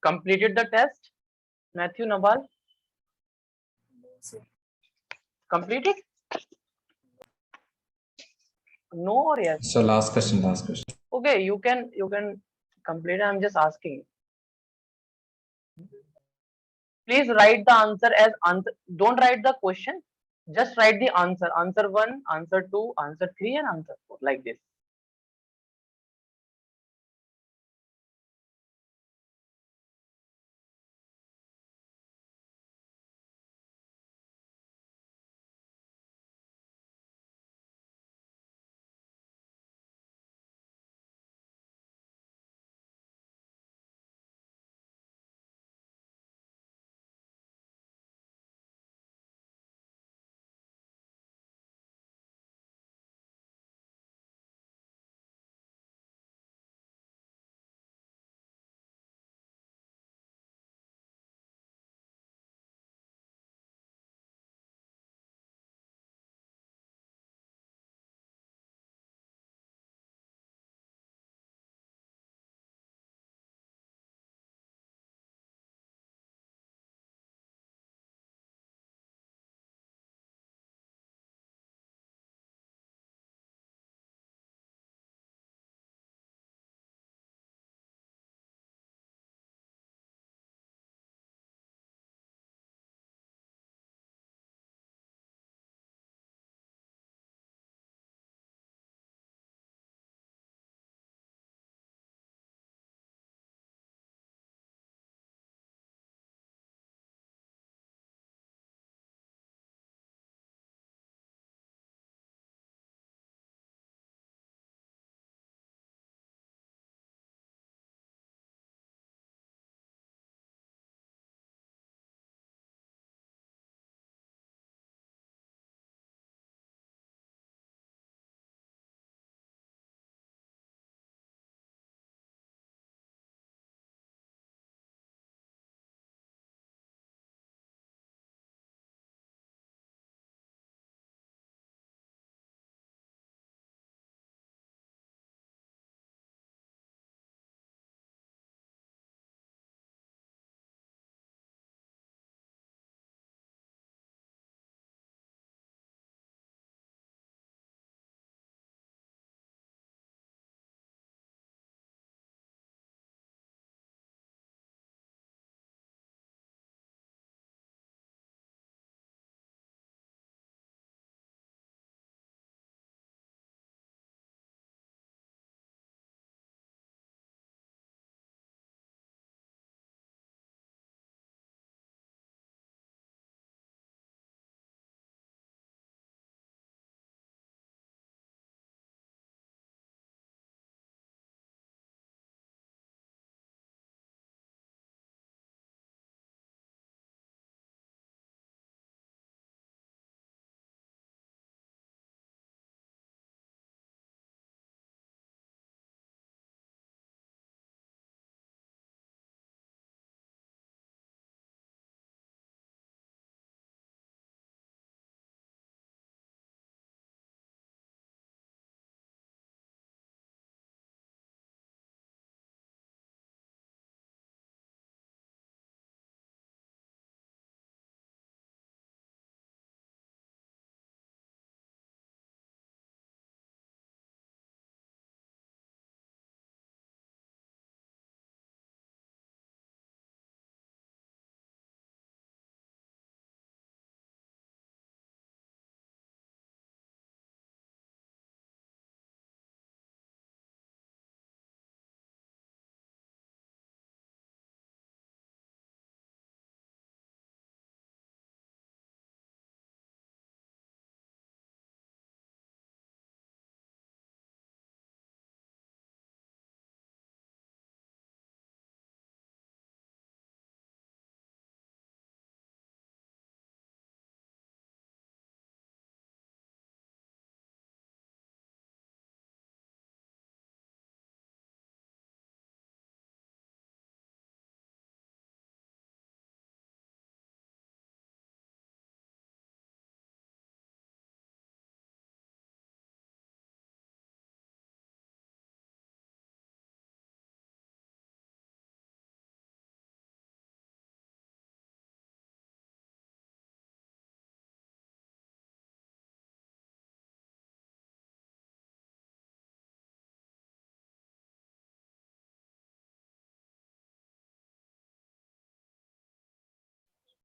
Completed the test? Matthew, Nabal? Completed? No or yes? So last question. Okay, you can complete. I'm just asking. Please write the answer as answer. Don't write the question. Just write the answer. Answer 1, answer 2, answer 3, and answer 4, like this.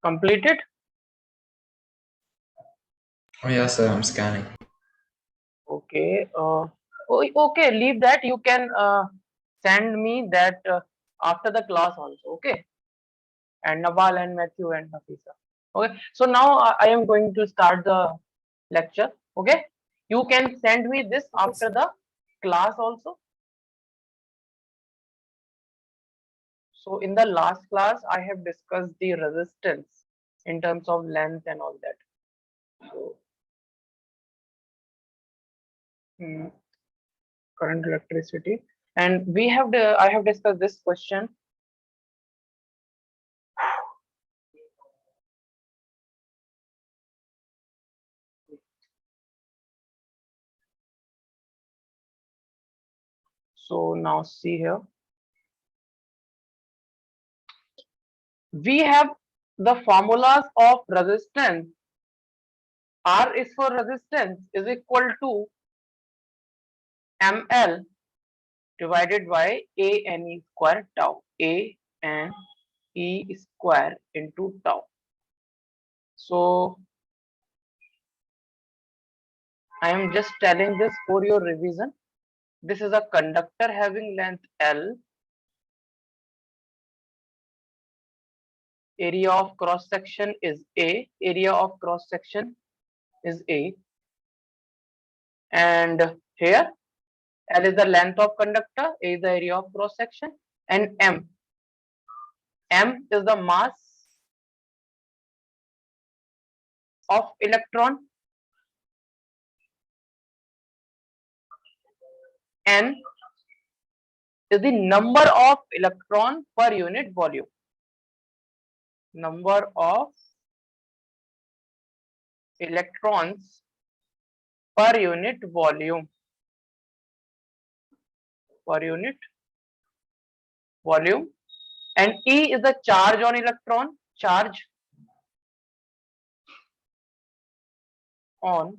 Completed? Oh yes, sir, I'm scanning. Okay. Okay, leave that. You can send me that after the class also. Okay. And Nawal and Matthew and Hafisa. Okay. So now I am going to start the lecture. Okay. You can send me this after the class also. So in the last class, I have discussed the resistance in terms of length and all that. So hmm, current electricity, and I have discussed this question. So now see here, we have the formulas of resistance. R is for resistance is equal to ml divided by a n e square tau. A n e square into tau. So I am just telling this for your revision. This is a conductor having length L. Area of cross section is A. Area of cross section is A. And here L is the length of conductor, A is the area of cross section, and M. M is the mass of electron. N is the number of electron per unit volume. Number of electrons per unit volume. Per unit volume. And E is the charge on electron. Charge on.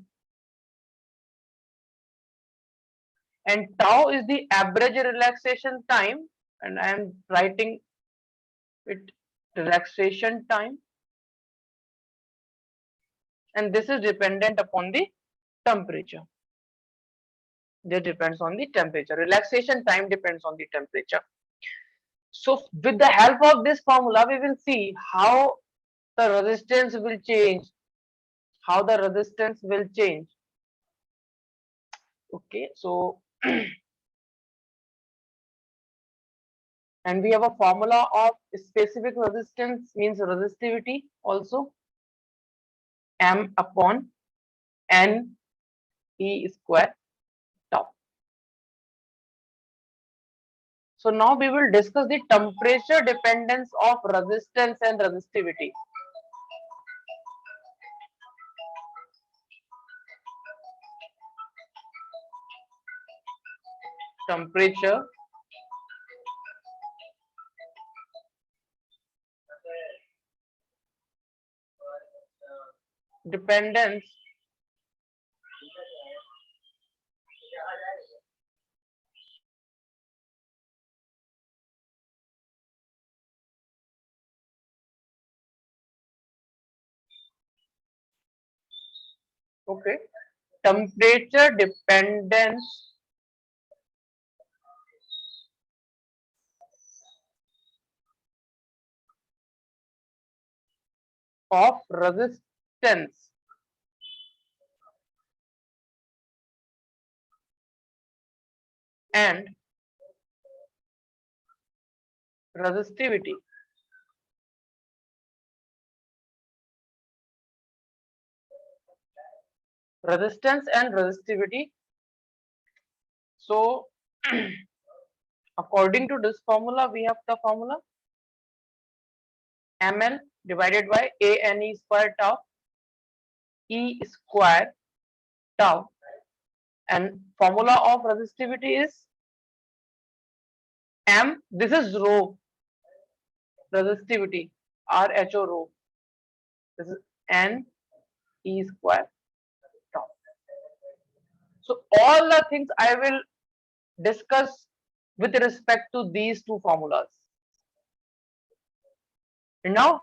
And tau is the average relaxation time, and I am writing it relaxation time, and this is dependent upon the temperature. This depends on the temperature. Relaxation time depends on the temperature. So with the help of this formula, we will see how the resistance will change. How the resistance will change. Okay, so and we have a formula of specific resistance means resistivity also, M upon N E square tau. So now we will discuss the temperature dependence of resistance and resistivity. Temperature dependence okay, temperature dependence of resistance and resistivity. Resistance and resistivity. So according to this formula, we have the formula ml divided by a n e square tau, e square tau, and formula of resistivity is m. This is rho resistivity, rho rho. This is n e square tau. So all the things I will discuss with respect to these two formulas. And now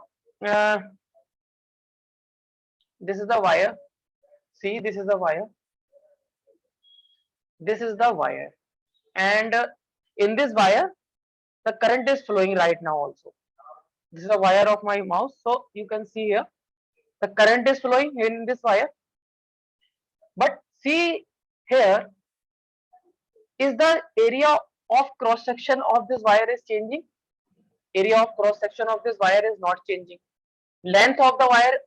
This is the wire. See, this is the wire. This is the wire, and in this wire the current is flowing right now also. This is a wire of my mouse, so you can see here the current is flowing in this wire. But see here, is the area of cross section of this wire is changing? Area of cross section of this wire is not changing. Length of the wire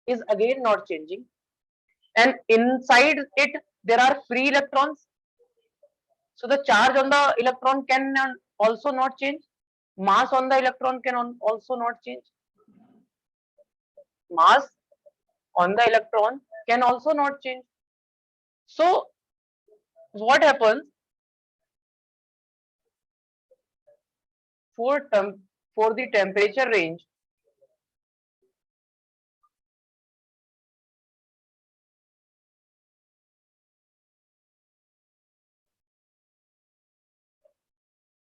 is again not changing, and inside it there are free electrons. So the charge on the electron can also not change. Mass on the electron can also not change. Mass on the electron can also not change. So what happens for for the temperature range?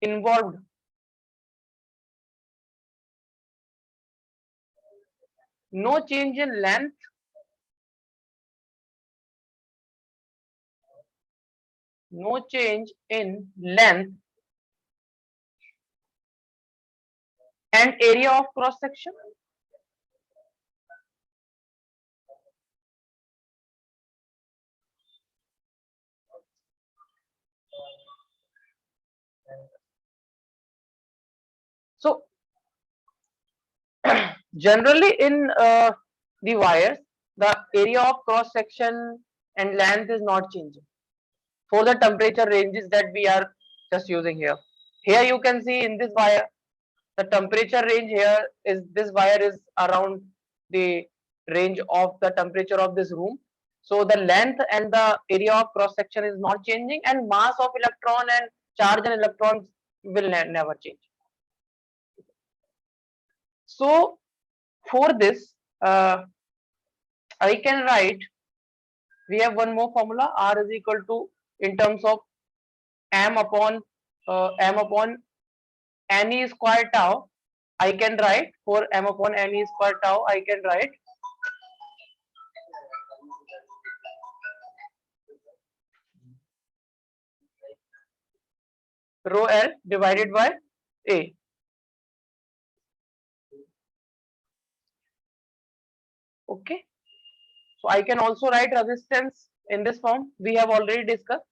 Involved no change in length, no change in length and area of cross section. So generally in the wires, the area of cross section and length is not changing for the temperature ranges that we are just using here. Here you can see in this wire, the temperature range here is, this wire is around the range of the temperature of this room. So the length and the area of cross section is not changing, and mass of electron and charge and electrons will never change. So for this, I can write, we have one more formula, R is equal to, in terms of m upon ne square tau. I can write, for m upon ne square tau, I can write rho L divided by A. Okay. So I can also write resistance in this form. We have already discussed.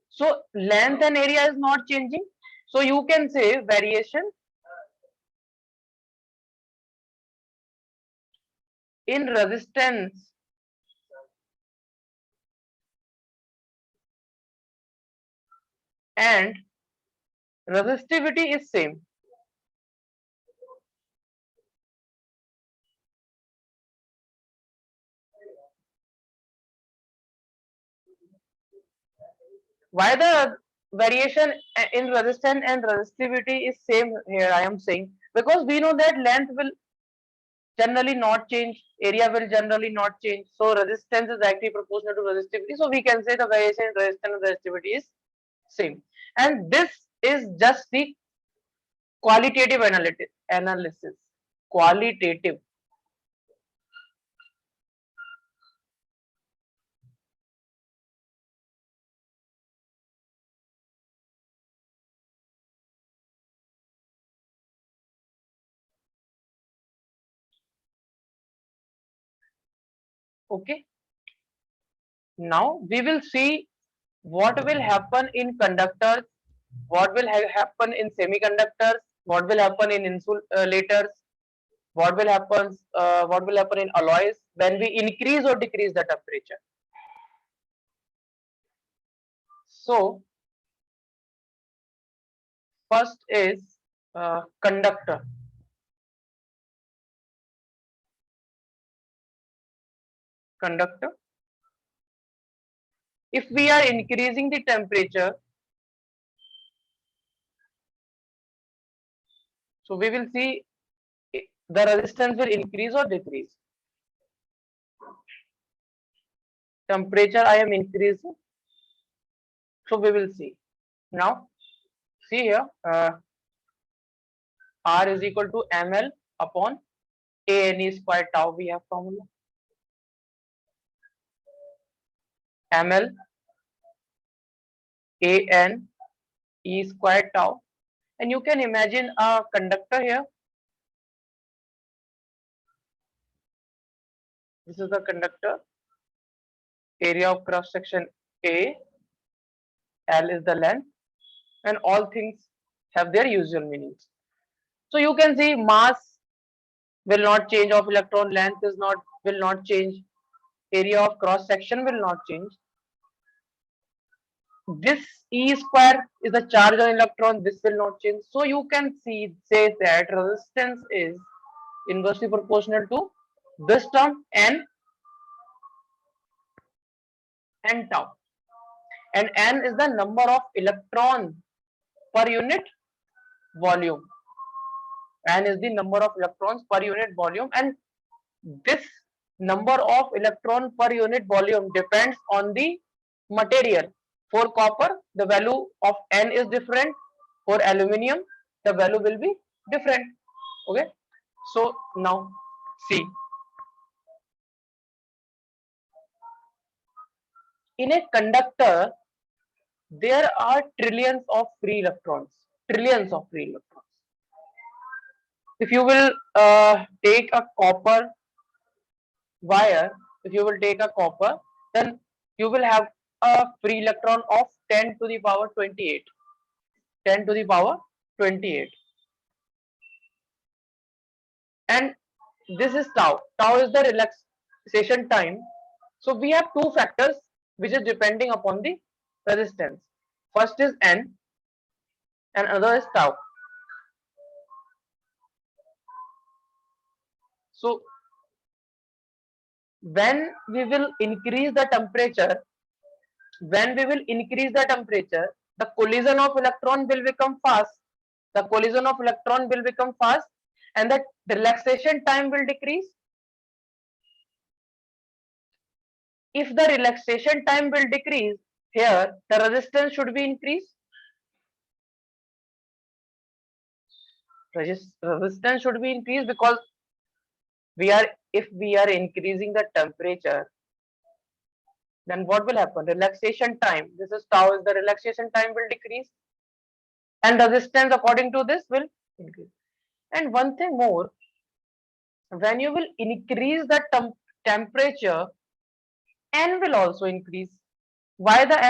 So length and area is not changing. So you can say variation in resistance and resistivity is same. Why the variation in resistance and resistivity is same here, I am saying, because we know that length will generally not change, area will generally not change. So resistance is actually proportional to resistivity. So we can say the variation in resistance and resistivity is same. And this is just the qualitative analysis. Qualitative. Okay. Now we will see what will happen in conductors, what will happen in semiconductors, what will happen in insulators, what will happen in alloys when we increase or decrease the temperature. So first is conductor. Conductor. If we are increasing the temperature, so we will see the resistance will increase or decrease. Temperature I am increasing, so we will see. Now see here, R is equal to ml upon a ne square tau, we have formula. ml an e squared tau, and you can imagine a conductor here. This is the conductor, area of cross section a, l is the length, and all things have their usual meanings. So you can see mass will not change of electron, length is not will not change, area of cross section will not change. This e square is the charge on electron, this will not change. So you can say that resistance is inversely proportional to this term n tau, and n is the number of electron per unit volume. N is the number of electrons per unit volume, and this number of electron per unit volume depends on the material. For copper, the value of n is different. For aluminium, the value will be different. Okay, so now see, in a conductor there are trillions of free electrons, trillions of free electrons. If you will take a copper wire, if you will take a copper, then you will have a free electron of 10 to the power 28. 10 to the power 28. And this is tau. Tau is the relaxation time. So we have two factors which is depending upon the resistance. First is n and other is tau. So when we will increase the temperature, the collision of electron will become fast. The collision of electron will become fast, and the relaxation time will decrease. If the relaxation time will decrease, here the resistance should be increased. Resistance should be increased because if we are increasing the temperature, then what will happen? Relaxation time, this is tau, is the relaxation time will decrease, and resistance according to this will increase. And one thing more, when you will increase the temperature, n will also increase. Why the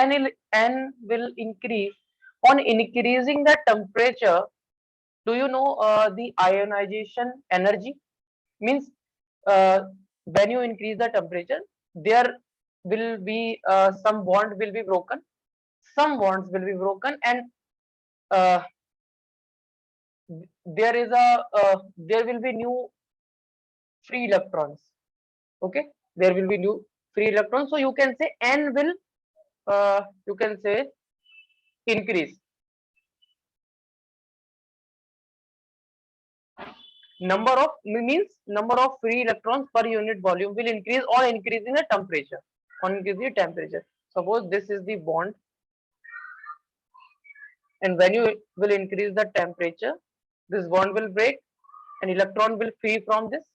n will increase? On increasing the temperature, do you know the ionization energy? Means when you increase the temperature, there will be some bond will be broken, some bonds will be broken, and uh, there will be new free electrons. Okay, there will be new free electrons. So you can say n will you can say increase. Number of free electrons per unit volume will increase on increasing the temperature. On increasing the temperature, suppose this is the bond, and when you will increase the temperature, this bond will break and electron will free from this.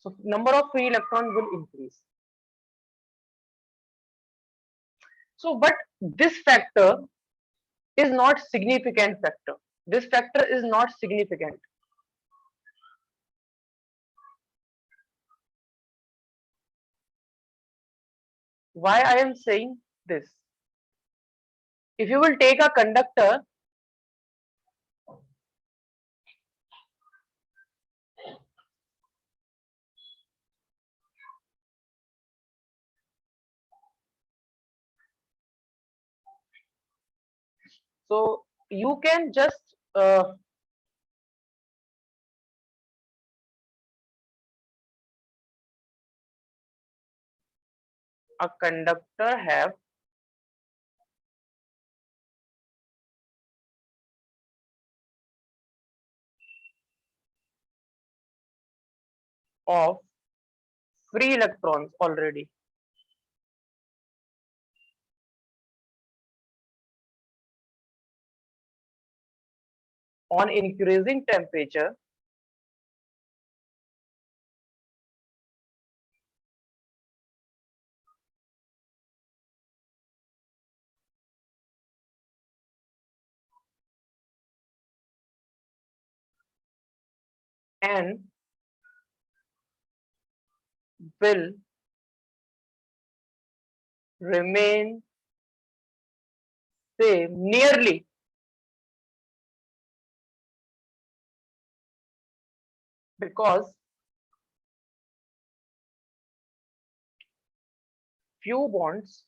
So number of free electrons will increase. So but this factor is not significant factor. This factor is not significant. Why I am saying this? If you will take a conductor, so you can just a conductor have of free electrons already. On increasing temperature, N will remain same nearly because few bonds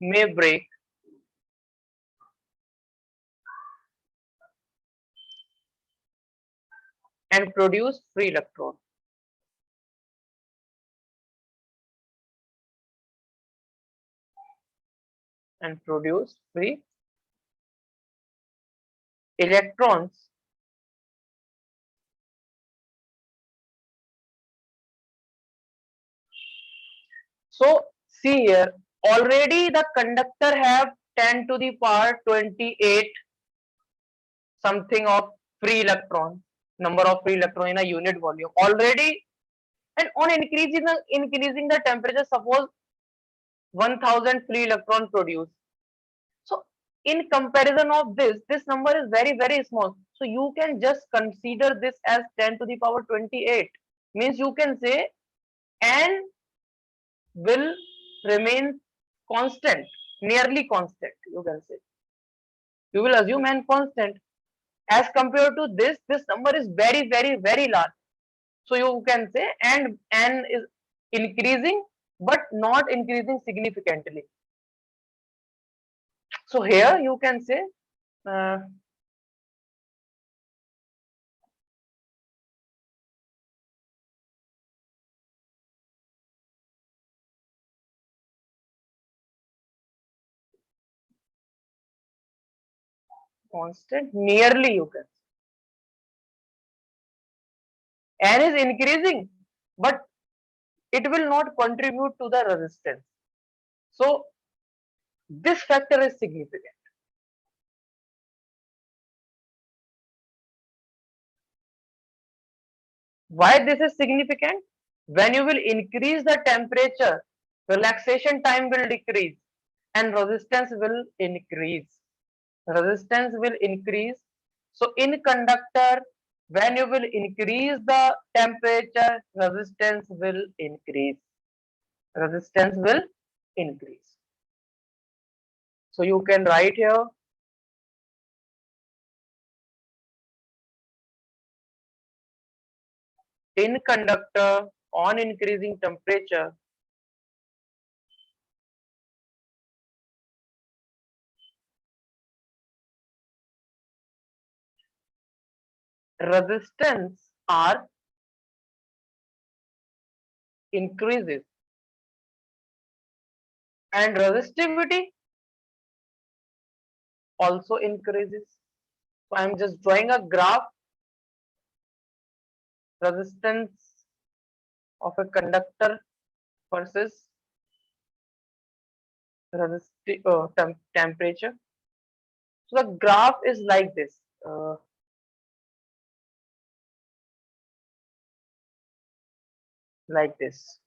may break and produce free electron. And produce free electrons. So see here, already the conductor have 10 to the power 28 something of free electron, number of free electron in a unit volume already, and on increasing the temperature, suppose 1000 free electron produced. So in comparison of this number is very small. So you can just consider this as 10 to the power 28. Means you can say n will remain constant, nearly constant. You can say you will assume n constant as compared to this number is very large. So you can say and n is increasing but not increasing significantly. So here you can say uh, constant nearly, you can say n is increasing but it will not contribute to the resistance. So this factor is significant. Why this is significant? When you will increase the temperature, relaxation time will decrease and resistance will increase. Resistance will increase. So in conductor, when you will increase the temperature, resistance will increase. Resistance will increase. So you can write here in conductor on increasing temperature, resistance R increases and resistivity also increases. So I'm just drawing a graph, resistance of a conductor versus temperature. So the graph is like this, like this.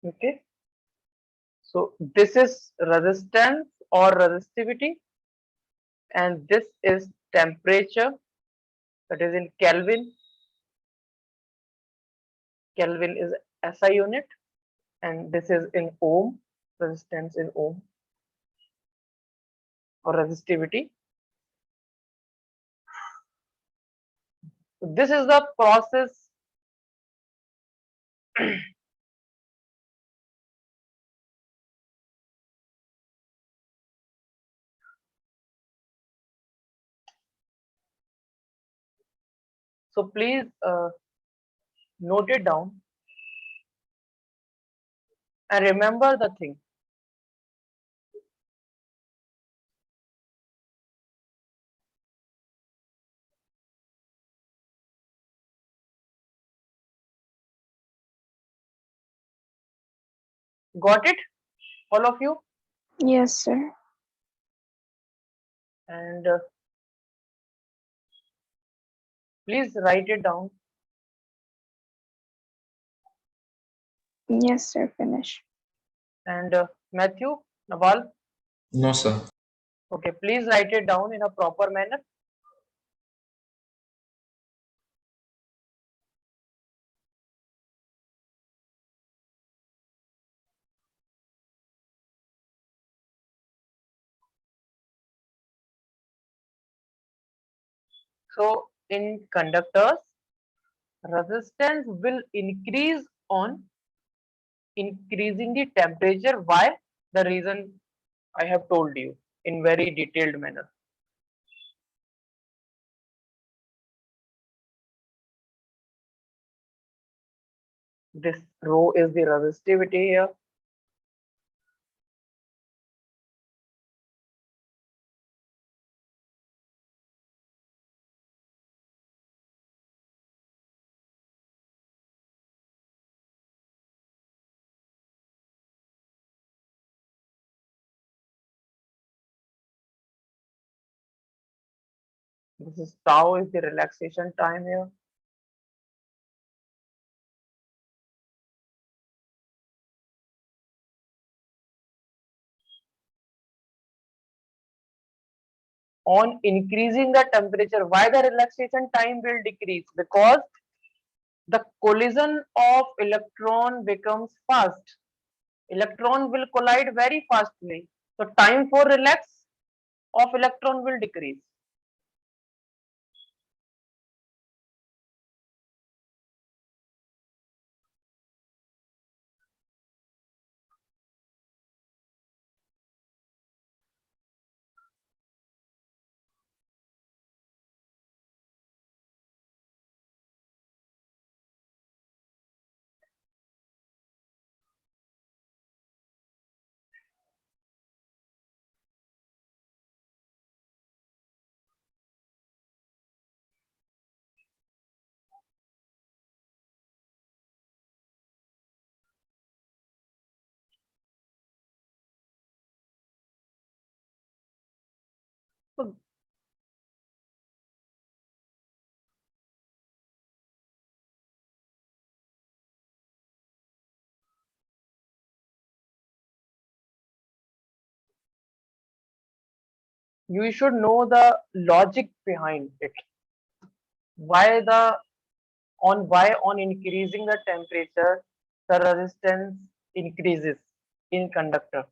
Okay. So this is resistance or resistivity, and this is temperature, that is in Kelvin. Kelvin is SI unit, and this is in ohm, resistance in ohm or resistivity. So this is the process. So please note it down and remember the thing. Got it, all of you? Yes, sir. And please write it down. Yes, sir. Finish. And Matthew, Nawal, No, sir. okay, please write it down in a proper manner. So in conductors, resistance will increase on increasing the temperature. Why? The reason I have told you in very detailed manner. This rho is the resistivity here. This is tau is the relaxation time here. On increasing the temperature, why the relaxation time will decrease? Because the collision of electron becomes fast. Electron will collide very fastly. So time for relax of electron will decrease. So you should know the logic behind it. Why the why on increasing the temperature the resistance increases in conductor.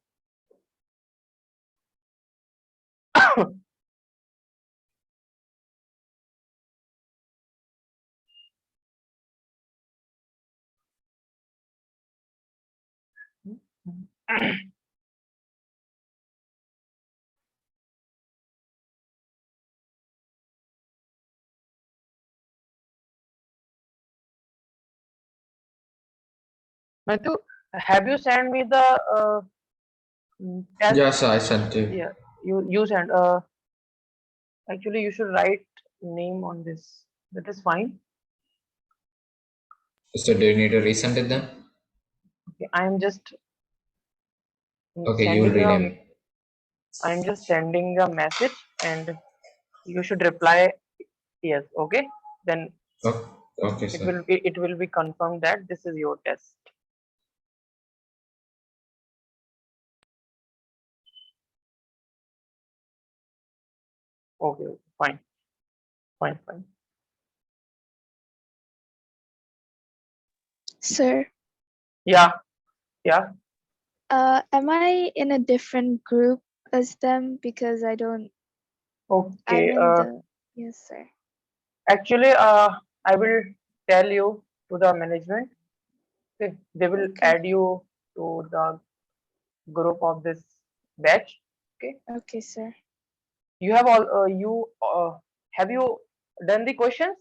Matthew, have you sent me the test? Yeah, sir, I sent you. Yeah, you sent. Actually, you should write name on this. That is fine. So do you need to resend it then? Okay, I am just Okay, you will sending a. rename it. I am just sending a message, and you should reply yes. Okay, then Oh, okay, sir. it will be confirmed that this is your test. Okay, fine, fine, fine. Sir, Yeah, yeah. am I in a different group as them because I'm Okay. in the, yes, sir. Actually, I will tell you to the management. Okay, they will Okay. add you to the group of this batch. Okay, Okay, sir. you have all. You have you done the questions?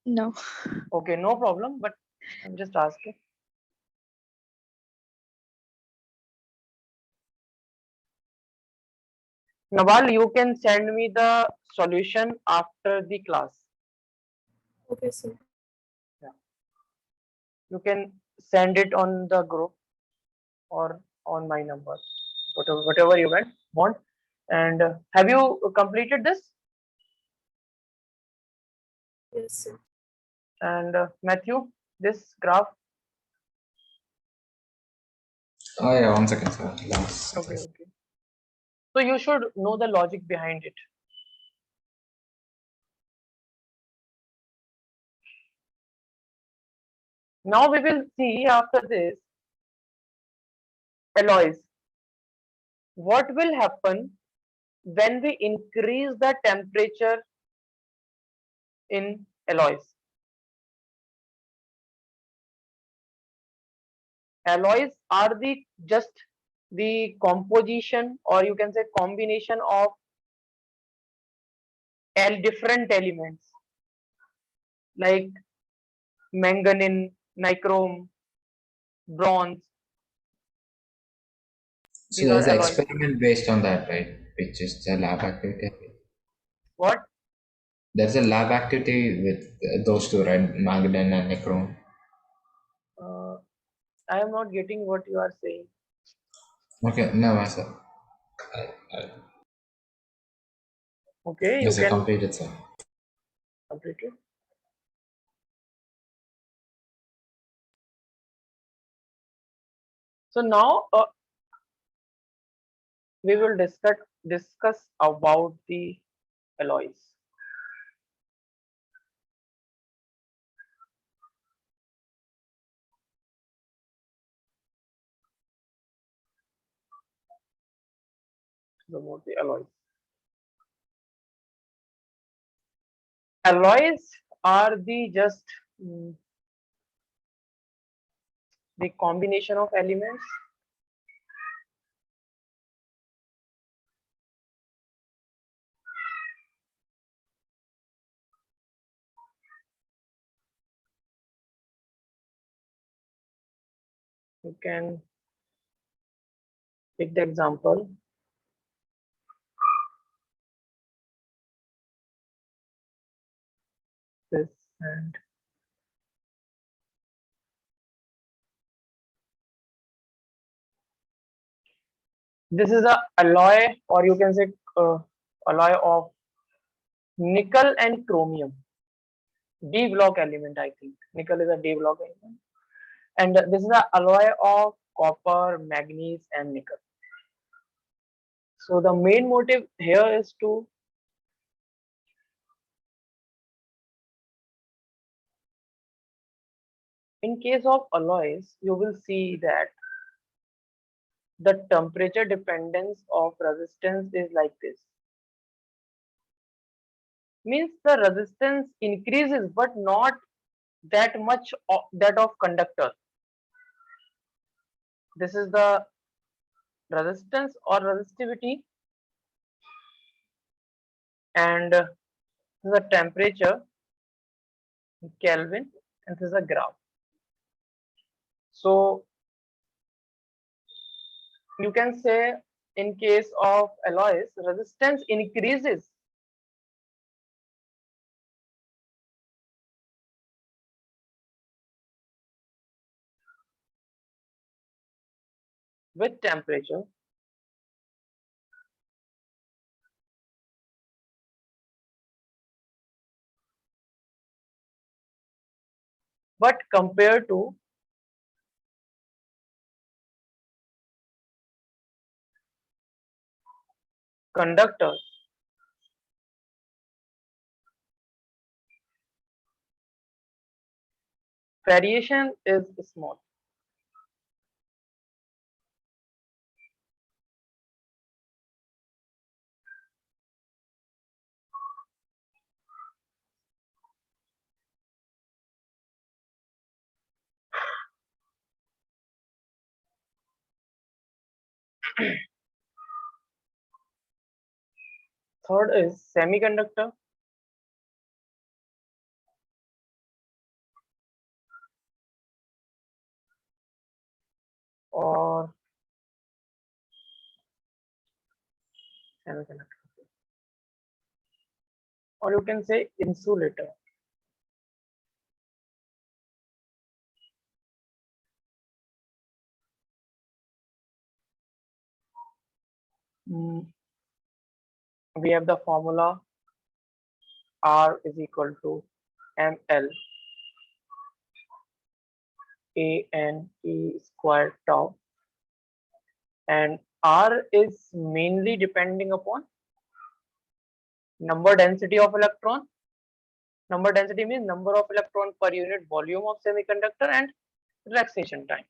No. Okay, no problem. But I'm just asking. Nawal, you can send me the solution after the class. Okay, sir. Yeah. You can send it on the group or on my number, whatever you want. And have you completed this? Yes, sir. And Matthew, this graph. Oh yeah, 1 second, sir. Last Okay, sentence. okay. So you should know the logic behind it. Now we will see after this alloys. What will happen when we increase the temperature in alloys? Alloys are the just the composition, or you can say combination of different elements like manganese, nichrome, bronze. So These are there's an alloys. experiment based on that, right? Which is the lab activity. What? There's a lab activity with those two, right? Manganese and nichrome. Uh, I am not getting what you are saying. Okay, no, sir. I, Okay, you yes, I can completed, sir. complete it. So now we will discuss about the alloys. About the alloys. Alloys are the just the combination of elements you can take the example this, and this is a alloy, or you can say alloy of nickel and chromium, D block element. I think nickel is a D block element, and this is a alloy of copper, manganese, and nickel. So the main motive here is to in case of alloys, you will see that the temperature dependence of resistance is like this. Means the resistance increases, but not that much of that of conductor. This is the resistance or resistivity, and this is the temperature in Kelvin, and this is a graph. So you can say in case of alloys, resistance increases with temperature, but compared to conductors, variation is small. Third is semiconductor, or semiconductor, or you can say insulator. Mm, we have the formula R is equal to ml a n e squared tau. and R is mainly depending upon number density of electron. Number density means number of electron per unit volume of semiconductor and relaxation time.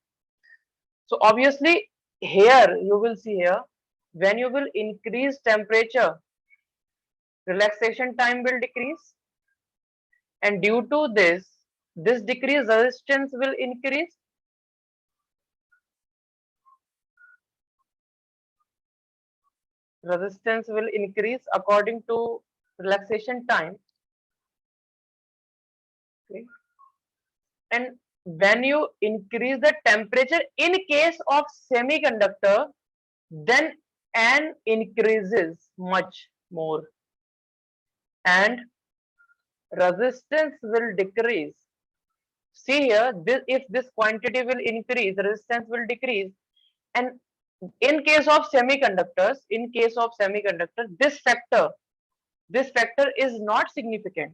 So obviously here you will see here, when you will increase temperature, relaxation time will decrease, and due to this decrease, resistance will increase. Resistance will increase according to relaxation time. Okay. And when you increase the temperature in case of semiconductor, then N increases much more and resistance will decrease. See here, if this quantity will increase, resistance will decrease. And in case of semiconductors, this factor is not significant.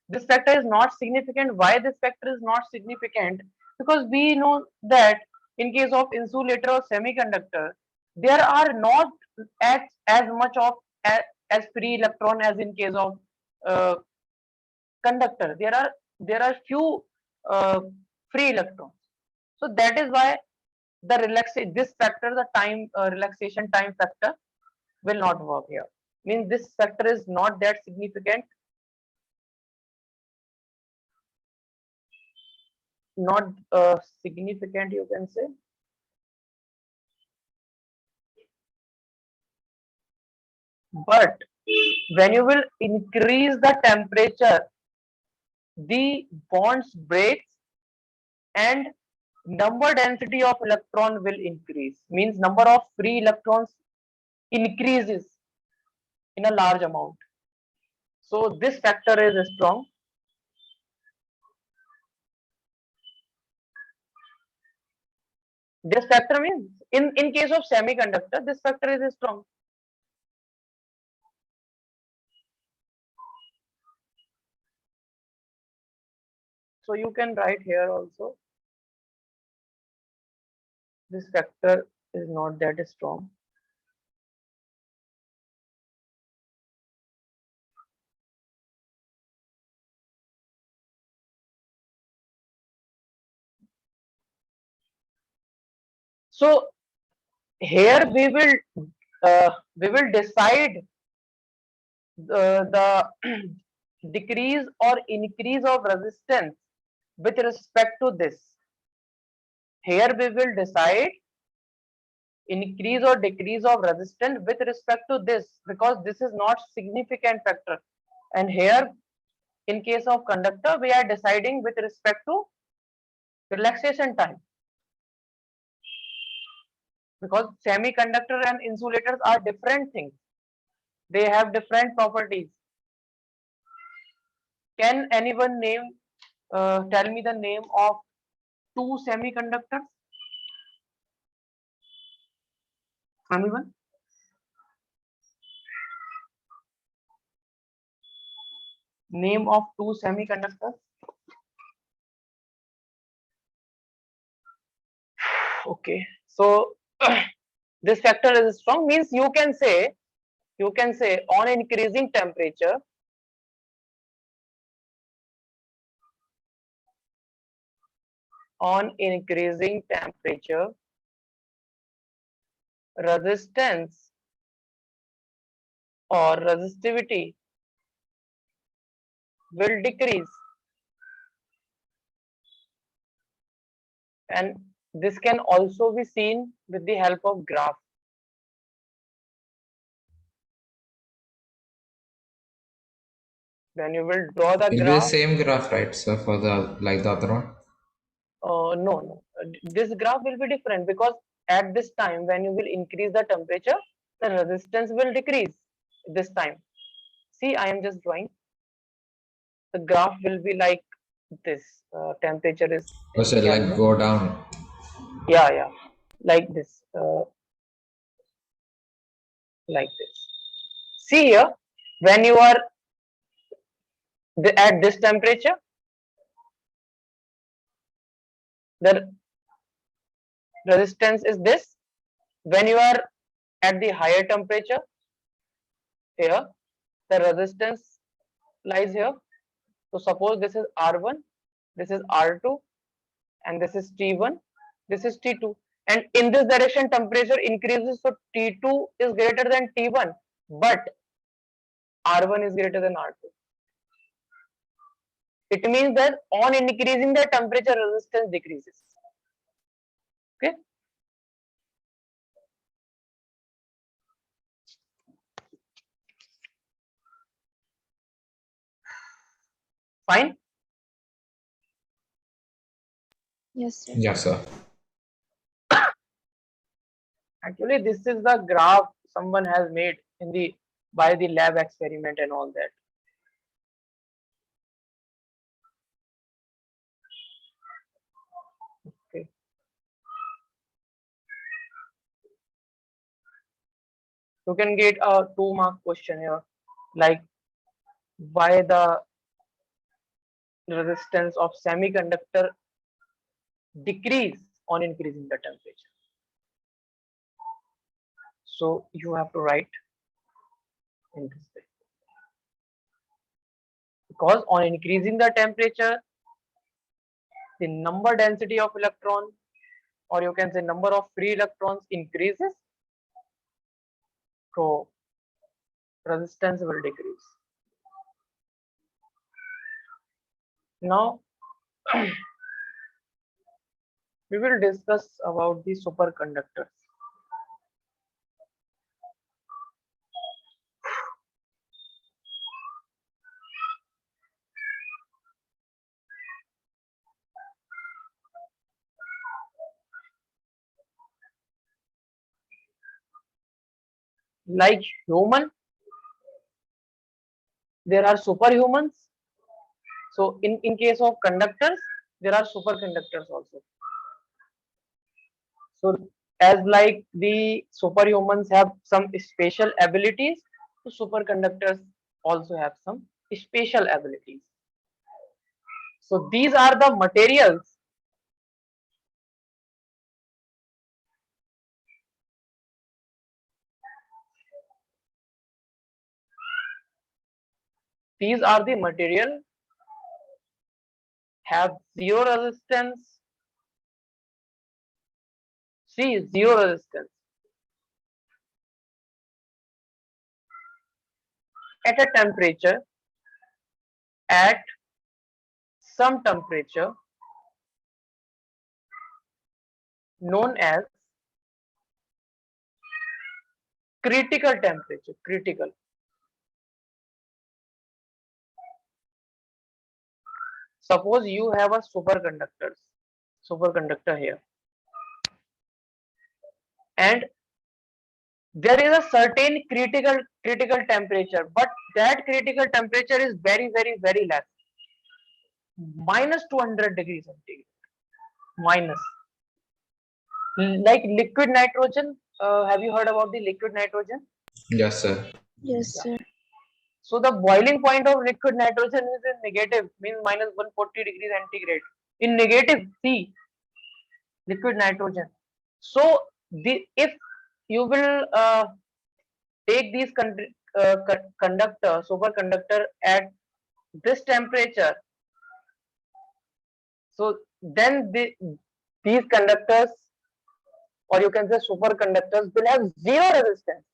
This factor is not significant. Why this factor is not significant? Because we know that in case of insulator or semiconductor, there are not as much of as free electron as in case of uh, conductor. There are few uh, free electrons. So that is why this factor, the time relaxation time factor, will not work here. Means this factor is not that significant, not significant, you can say. But when you will increase the temperature, the bonds breaks and number density of electron will increase. Means number of free electrons increases in a large amount. So this factor is strong. This factor means in case of semiconductor, this factor is strong. So you can write here also, this factor is not that strong. So here we will decide the decrease or increase of resistance with respect to this. Here we will decide increase or decrease of resistance with respect to this, because this is not significant factor. And here in case of conductor, we are deciding with respect to relaxation time, because semiconductor and insulators are different things. They have different properties. Can anyone tell me the name of two semiconductors? Anyone? Name of two semiconductors? Okay, so this factor is strong, means you can say on increasing temperature, resistance or resistivity will decrease, and this can also be seen with the help of graph. When you will draw the It'll be the graph, same graph, right? So for the like the other one. no, this graph will be different, because at this time when you will increase the temperature, the resistance will decrease this time. See, I am just drawing. The graph will be like this. Temperature is Or should in like Kelvin. go down? Yeah, like this. Like this. See here, when you are at this temperature, the resistance is this. when you are at the higher temperature, here the resistance lies here. So suppose this is R1, this is R2, and this is T1, this is T2, and in this direction temperature increases, so T2 is greater than T1, but R1 is greater than R2. It means that on increasing the temperature, resistance decreases. Okay. Fine. Yes, sir. Yes, sir. Actually, this is the graph someone has made in the by the lab experiment and all that. Okay. You can get a 2-mark question here, like why the resistance of semiconductor decrease on increasing the temperature. So you have to write in this way. Because on increasing the temperature, the number density of electron, or you can say number of free electrons, increases, so resistance will decrease. Now we will discuss about the superconductors. Like human, there are superhumans. So in case of conductors, there are superconductors also. So as like the superhumans have some special abilities, so superconductors also have some special abilities. So these are the materials have zero resistance. See, zero resistance at a temperature, at some temperature known as critical temperature. Critical. Suppose you have a superconductor here, and there is a certain critical temperature, but that critical temperature is very less, minus 200 degrees centigrade, minus. Like liquid nitrogen, have you heard about the liquid nitrogen? Yes, sir. Yes, Yeah. sir. So the boiling point of liquid nitrogen is in negative, means minus 140 degrees centigrade. In negative, see, liquid nitrogen. So if you will take these superconductor at this temperature, so then these conductors, or you can say superconductors, will have zero resistance,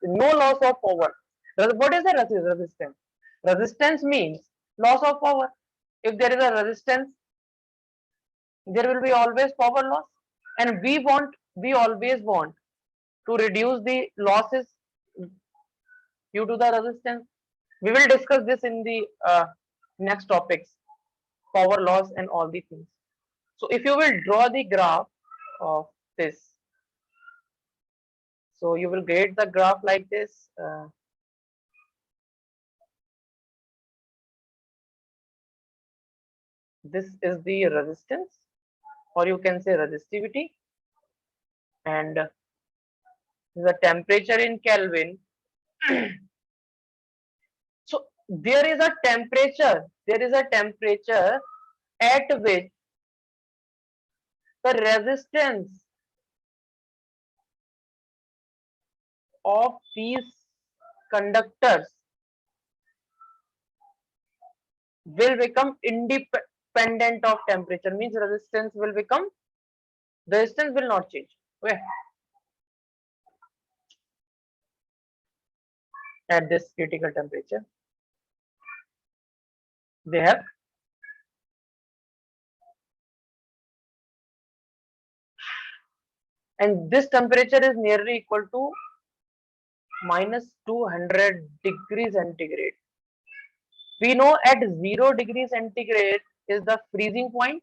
no loss of power. What is the resistance? Resistance means loss of power. If there is a resistance, there will be always power loss, and we always want to reduce the losses due to the resistance. We will discuss this in the next topics, power loss and all the things. So if you will draw the graph of this, so you will get the graph like this. This is the resistance, or you can say resistivity, and the temperature in Kelvin. So there is a temperature at which the resistance of these conductors will become independent of temperature, means resistance will not change. Okay. At this critical temperature, they have and this temperature is nearly equal to minus 200 degrees centigrade. We know at 0 degrees centigrade is the freezing point.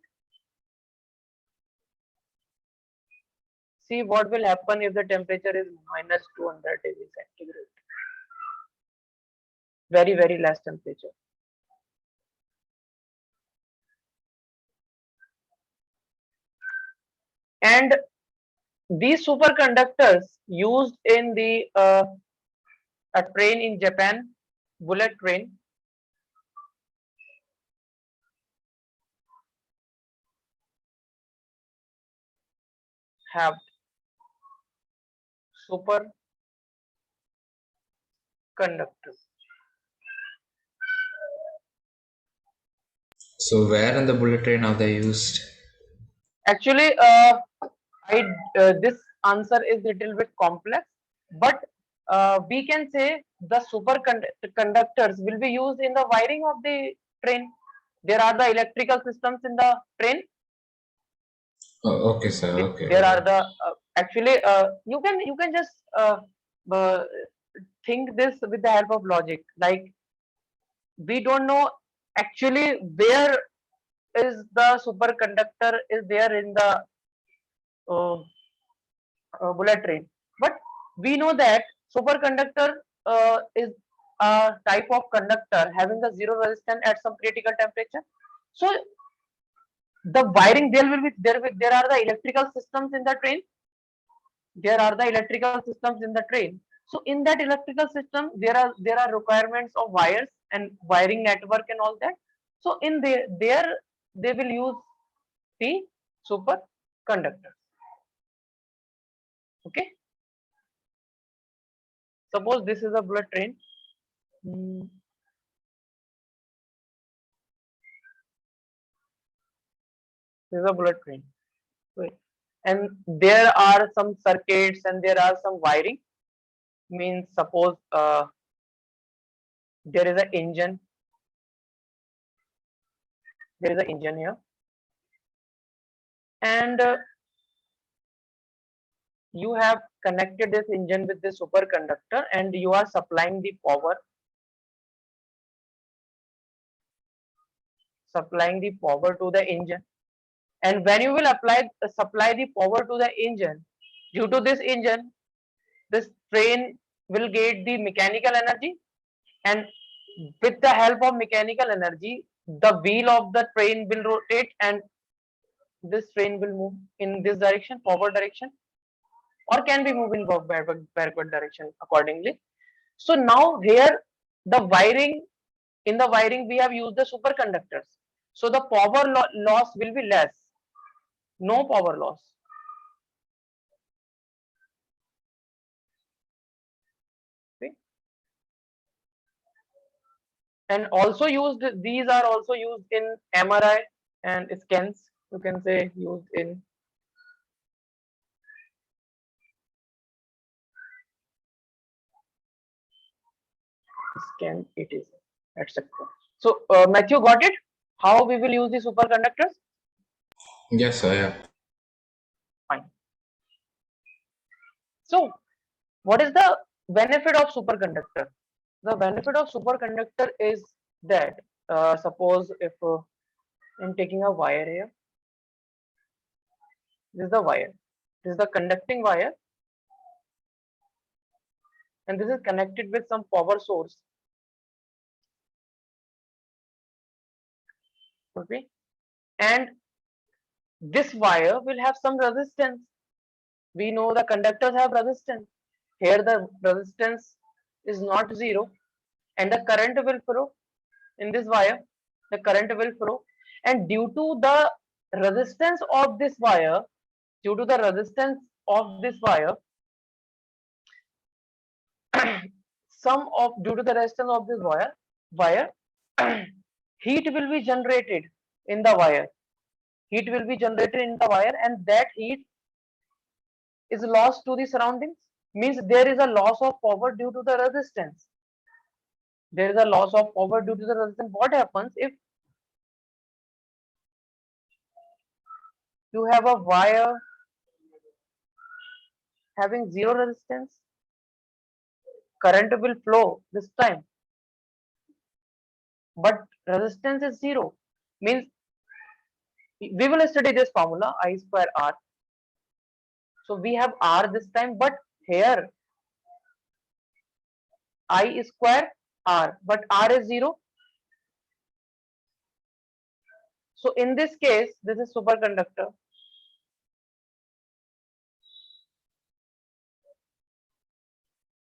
See what will happen if the temperature is minus 200 degrees centigrade. Very, very less temperature. And these superconductors used in the a train in Japan, bullet train, have superconductors. So where in the bullet train are they used? Actually, this answer is little bit complex, but we can say the superconductors will be used in the wiring of the train. There are the electrical systems in the train. Oh, okay, sir. Okay. There are the actually you can just uh, think this with the help of logic. Like we don't know actually where is the superconductor is there in the uh, bullet train, but we know that superconductor is a type of conductor having the zero resistance at some critical temperature. So the wiring there are the electrical systems in the train. There are the electrical systems in the train. So in that electrical system there are requirements of wires and wiring network and all that. So in there they will use the superconductors. Okay, suppose this is a bullet train. This is a bullet train. Wait. And there are some circuits and there are some wiring. Means suppose there is an engine. There is an engine here, and you have connected this engine with the superconductor, and you are supplying the power. Supplying the power to the engine, and when you will supply the power to the engine, due to this engine, this train will get the mechanical energy, and with the help of mechanical energy the wheel of the train will rotate and this train will move in this direction, forward direction, or can be moving backward direction accordingly. So now here the wiring, in the wiring we have used the superconductors, so the power loss will be less, no power loss. Okay. And also used, these are also used in MRI and scans, you can say used in scan ETC, etc. So Matthew, got it? How we will use the superconductors? Yes, sir. Yeah. Fine. So what is the benefit of superconductor? The benefit of superconductor is that suppose if I'm taking a wire here, this is the wire, this is the conducting wire, and this is connected with some power source. Okay, and this wire will have some resistance. We know the conductors have resistance. Here the resistance is not zero, and the current will flow in this wire. The current will flow, and due to the resistance of this wire, due to the resistance of this wire, due to the resistance of this wire heat will be generated in the wire. Heat will be generated in the wire, and that heat is lost to the surroundings. Means there is a loss of power due to the resistance. There is a loss of power due to the resistance. What happens if you have a wire having zero resistance? Current will flow this time, but resistance is zero. Means we will study this formula I square R. So we have R this time, but here I square R, but R is zero. So in this case, this is superconductor.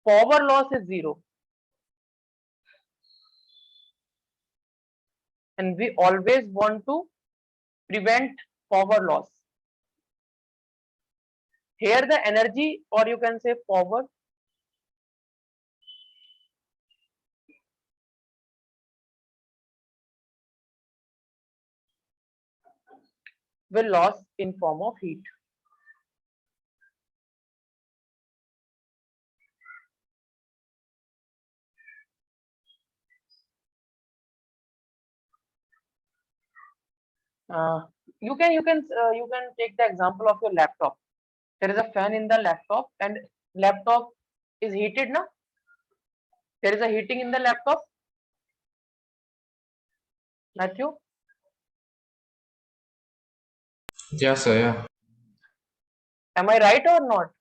Power loss is zero. And we always want to prevent power loss. Here the energy, or you can say power, will loss in form of heat. You can take the example of your laptop. There is a fan in the laptop, and laptop is heated now. There is a heating in the laptop. Matthew, Yeah, sir. Yeah. am I right or not?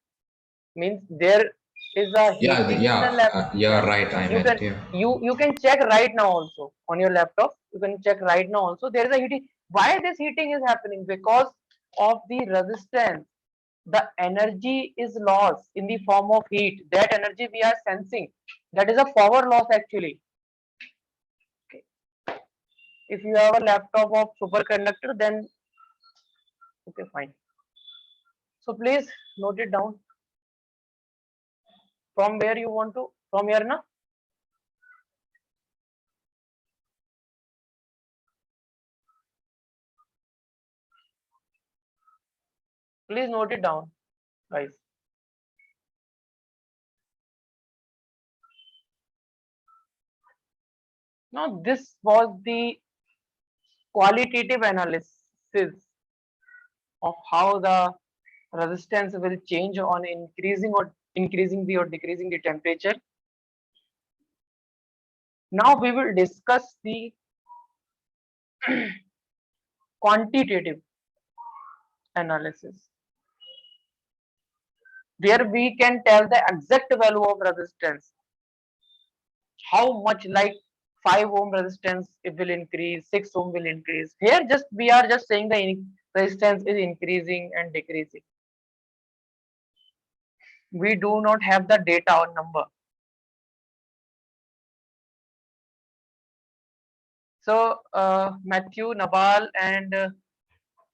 Means there is a Yeah. heating in the Yeah. laptop. You're right. I You can meant yeah. you can check right now also on your laptop. You can check right now also. There is a heating. Why this heating is happening? Because of the resistance. The energy is lost in the form of heat. That energy we are sensing. That is a power loss actually. Okay. If you have a laptop of superconductor, then okay, fine. So please note it down. From where you want to? From here, na? Please note it down, guys. Now this was the qualitative analysis of how the resistance will change on increasing the or decreasing the temperature. Now we will discuss the quantitative analysis, where we can tell the exact value of resistance, how much, like 5 ohm resistance it will increase, 6 ohm will increase. Here just we are just saying the resistance is increasing and decreasing. We do not have the data or number. So Matthew, Nawal, and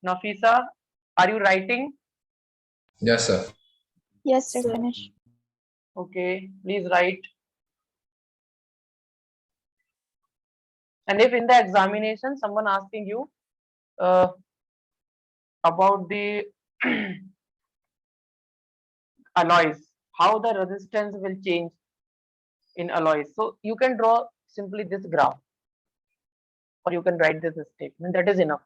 Nafisa, are you writing? Yes, sir. Yes, sir, Sir. finish. Okay, please write. And if in the examination someone asking you uh, about the alloys, how the resistance will change in alloys, so you can draw simply this graph, or you can write this statement. That is enough.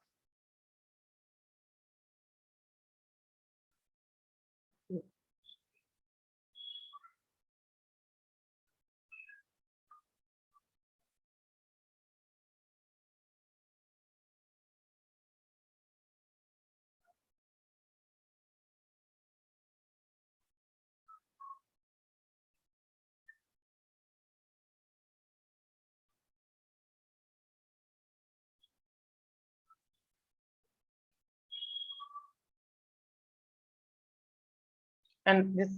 And this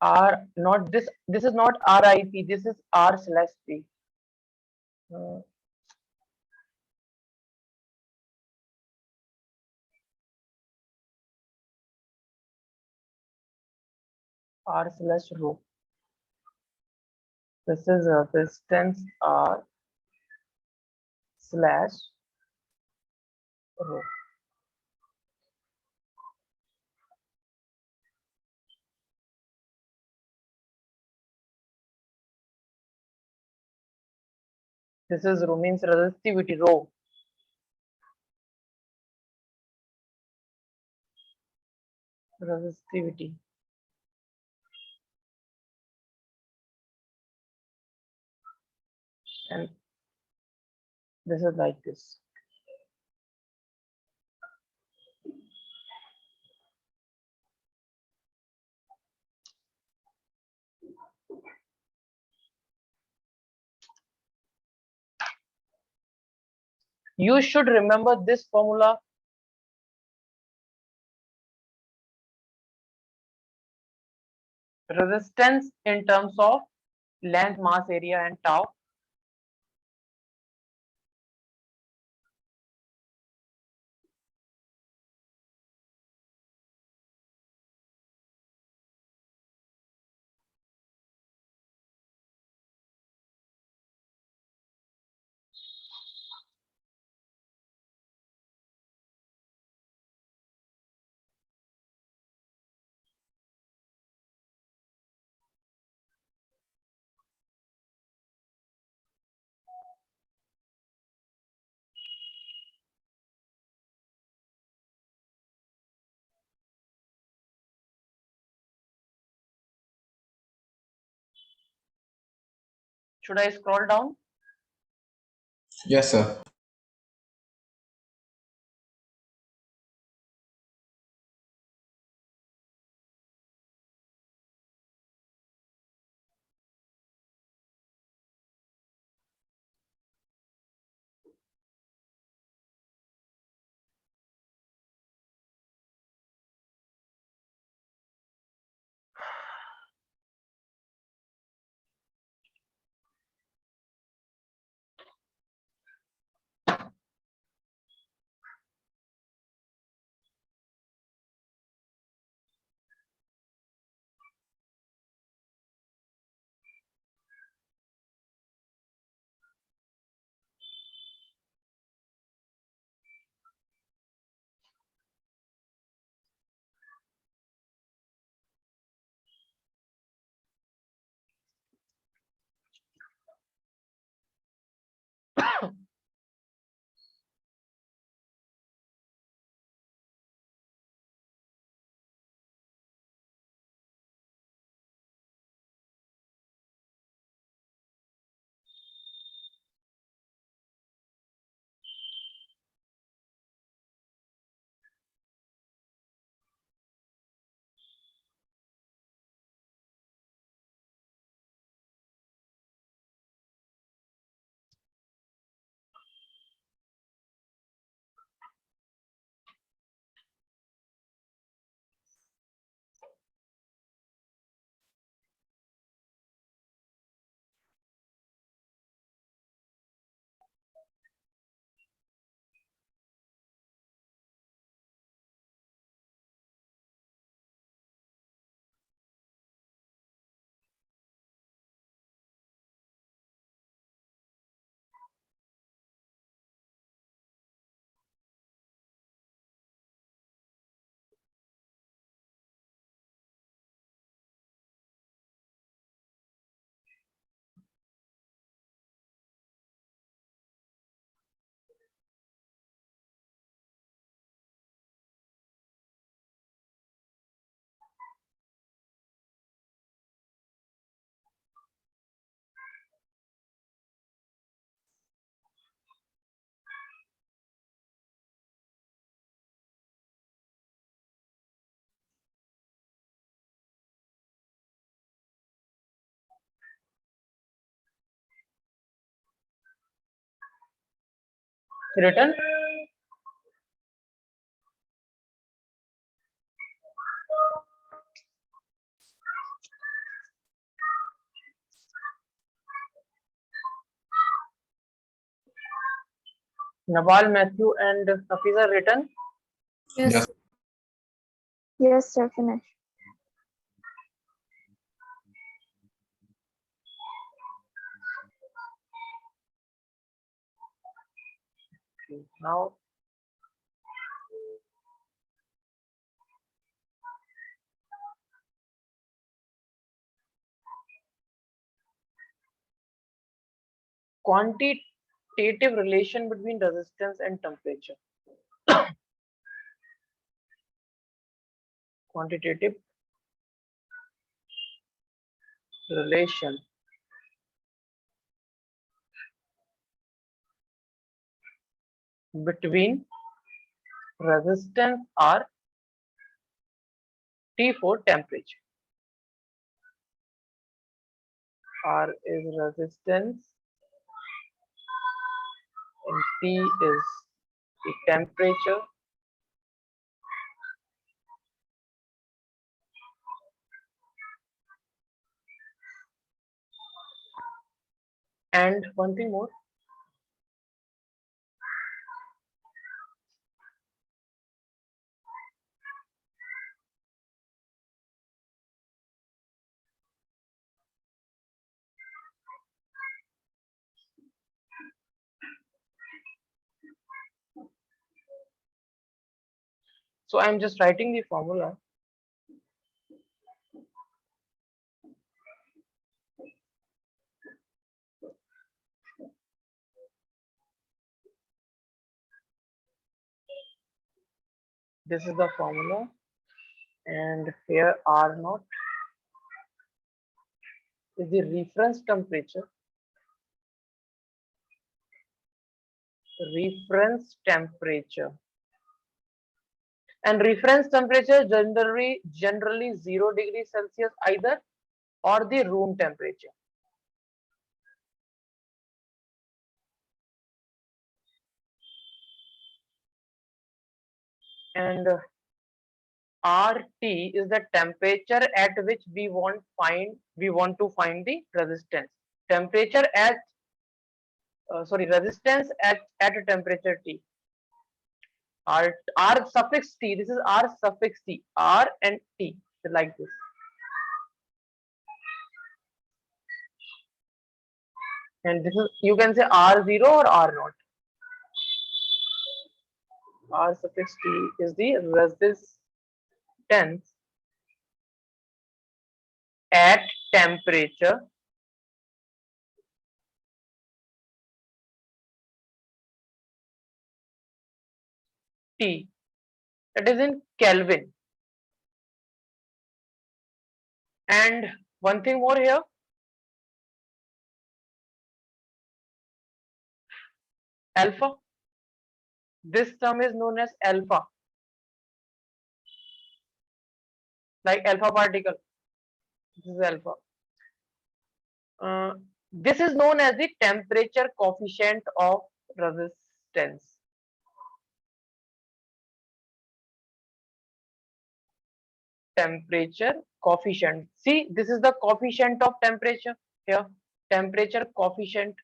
R not this. This is not RIP. This is R/P. Uh, R/ρ. This is resistance R slash rho. This is rho means resistivity rho. Resistivity. And this is like this. You should remember this formula. Resistance in terms of length, mass, area, and tau. Should I scroll down? Yes, sir. Written. Nawal, Matthew, and Hafiza written. Yes. Yes. Yes, sir, finish. Okay, now quantitative relation between resistance and temperature. Quantitative relation between resistance or T for temperature. R is resistance and T is the temperature. And one thing more, so I'm just writing the formula. This is the formula, and here R naught is the reference temperature. Reference temperature, and reference temperature generally 0 degrees Celsius either, or the room temperature. And RT is the temperature at which we want to find the resistance. Temperature at resistance at a temperature T. R suffix T. This is R suffix T. R and T, like this. And this is, you can say R0 or R naught. R suffix T is the resistance at temperature T, that is in Kelvin. And one thing more here, alpha. This term is known as alpha, like alpha particle. This is alpha. This is known as the temperature coefficient of resistance. Temperature coefficient. See, this is the coefficient of temperature here. Temperature coefficient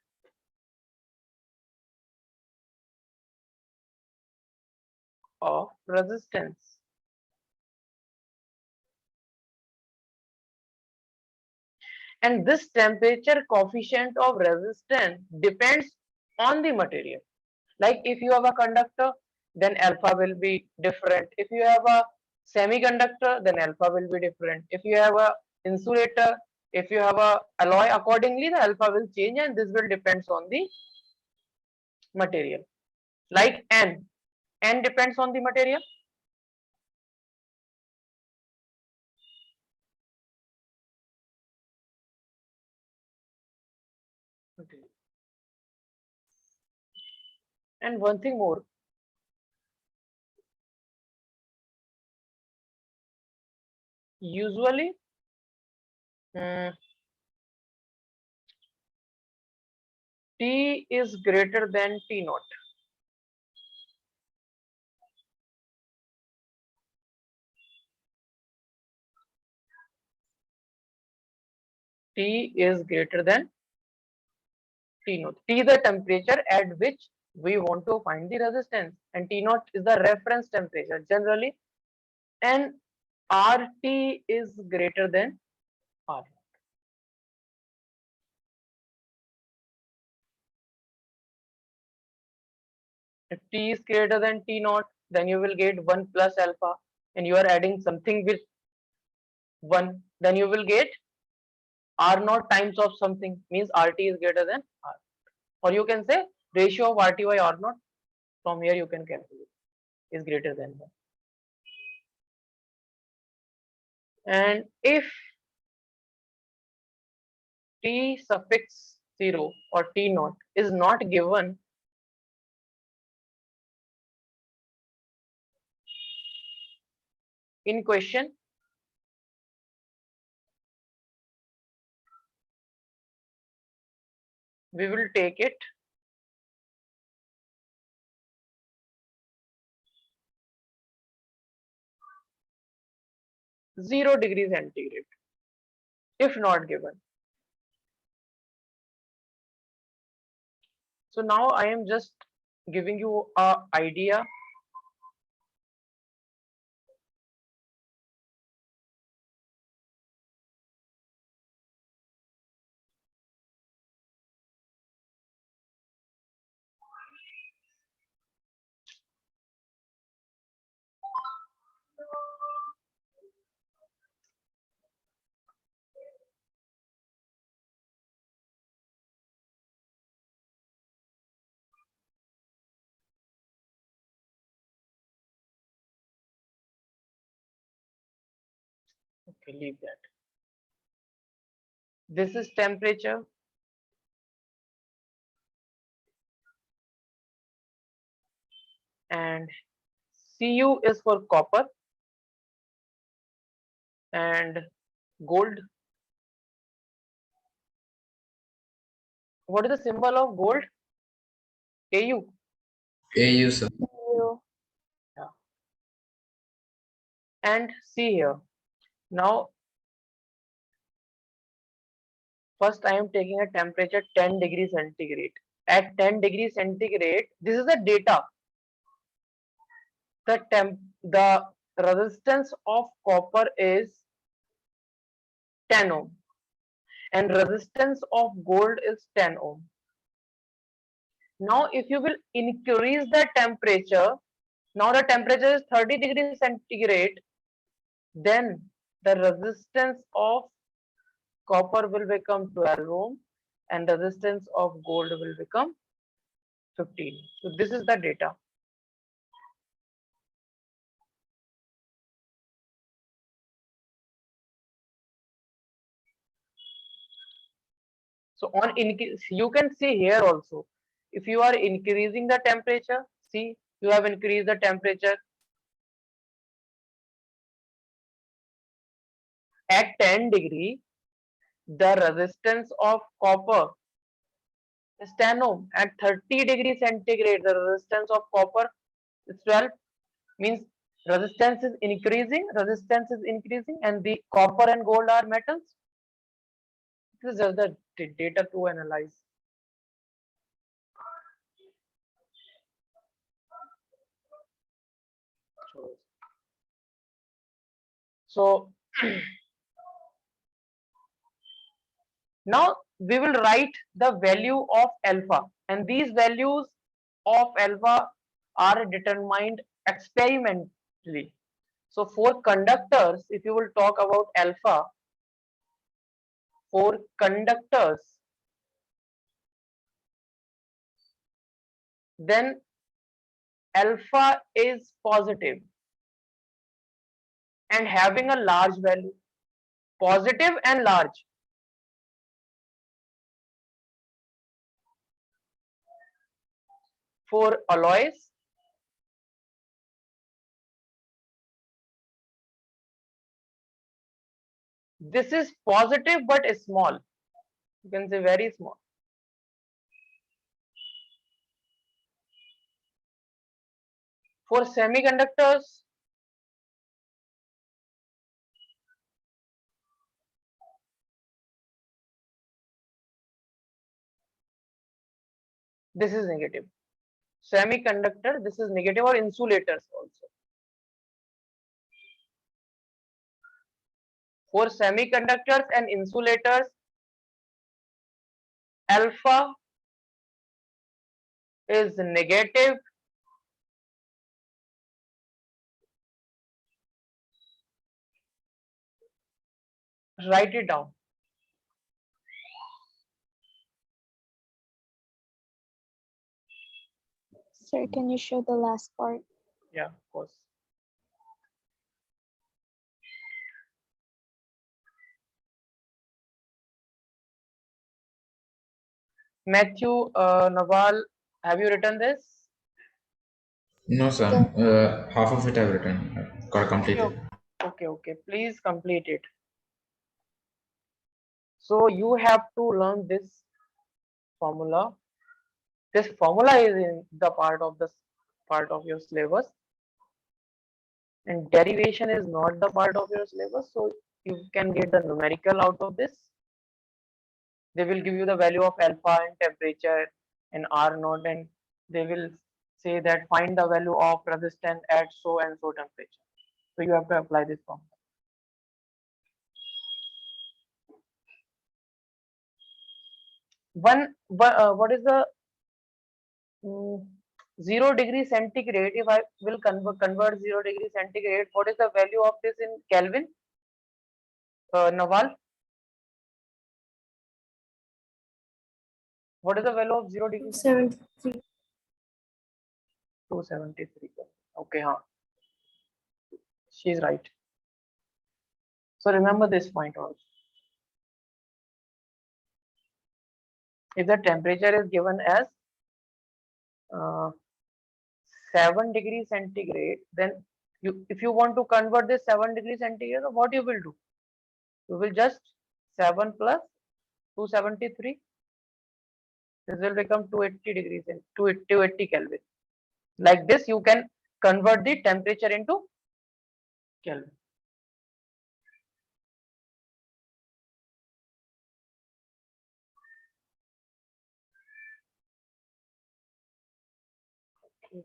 of resistance. And this temperature coefficient of resistance depends on the material. Like if you have a conductor, then alpha will be different. If you have a semiconductor, then alpha will be different. If you have a insulator, if you have a alloy, accordingly the alpha will change, and this will depends on the material. Like N depends on the material. Okay. And one thing more, usually T is greater than T naught. T is greater than T naught. T is the temperature at which we want to find the resistance, and T naught is the reference temperature generally, and RT is greater than R. If T is greater than T naught, then you will get 1 plus alpha, and you are adding something with 1, then you will get R naught times of something, means RT is greater than R. Or you can say ratio of RT by R naught, from here you can calculate, is greater than 1. And if T suffix 0 or T naught is not given, in question, we will take it zero degree centigrade if not given. So now I am just giving you a idea. Okay, leave that. This is temperature, and Cu is for copper and gold. What is the symbol of gold? Au. AU, sir. Yeah. And see here. Now, first I am taking a temperature 10 degrees centigrade. At 10 degrees centigrade, this is the data. The resistance of copper is 10 ohm and resistance of gold is 10 ohm. Now if you will increase the temperature, now the temperature is 30 degrees centigrade, then the resistance of copper will become 12 ohm and resistance of gold will become 15. So this is the data. So on increase, you can see here also, if you are increasing the temperature, see you have increased the temperature at 10 degree, the resistance of copper is 10 ohm. At 30 degrees centigrade, the resistance of copper is 12, means resistance is increasing, and the copper and gold are metals. This is just the data to analyze. So now we will write the value of alpha, and these values of alpha are determined experimentally. So for conductors, if you will talk about alpha, for conductors, then alpha is positive and having a large value, positive and large. For alloys, this is positive but small, you can say very small. For semiconductors, this is negative. Semiconductor, this is negative, or insulators also. For semiconductors and insulators, alpha is negative Write it down. Sir, can you show the last part? Yeah, of course. Matthew, Nawal, have you written this? No, sir. The, Half of it I've written. Got Okay, completed. okay. Please complete it. So you have to learn this formula. This formula is in the part of your syllabus, and derivation is not the part of your syllabus. So you can get the numerical out of this. They will give you the value of alpha and temperature and R naught, and they will say that find the value of resistance at so and so temperature. So you have to apply this formula. What is the 0 degree centigrade? If I will convert 0 degree centigrade, what is the value of this in Kelvin? Nawal, what is the value of 0 degree? 273. 273. Okay, huh? She's right. So remember this point also. If the temperature is given as uh, 7 degree centigrade, then if you want to convert this 7 degree centigrade, what you will do? You will just 7 plus 273. This will become 280 degrees and 280 Kelvin. Like this, you can convert the temperature into Kelvin. Okay.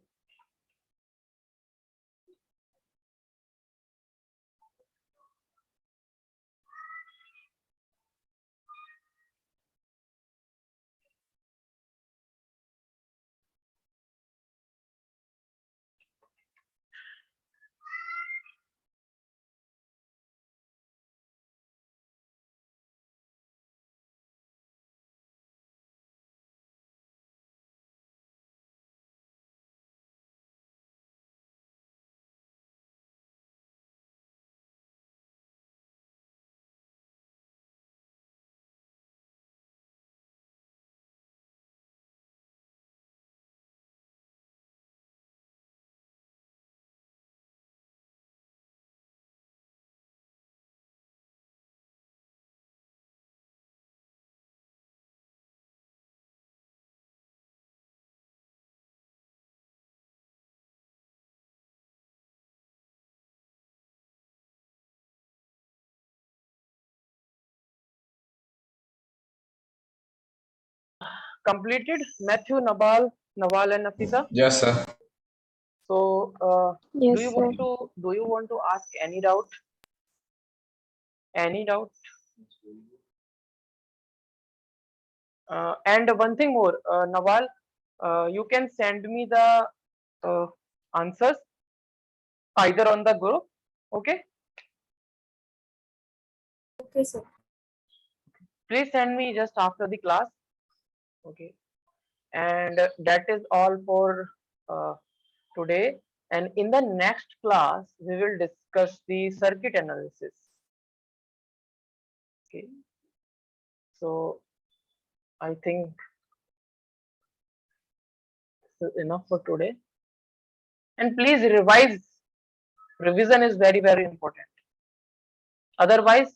Completed, Matthew, Nawal and Nafisa. Yes, sir. So yes, sir. do you want to ask any doubt? Any doubt? And one thing more, Nawal, you can send me the answers either on the group. Okay, Okay, sir. please send me just after the class. Okay, and that is all for today. And in the next class, we will discuss the circuit analysis. Okay, so I think this is enough for today. And please revise. Revision is very, very important. Otherwise,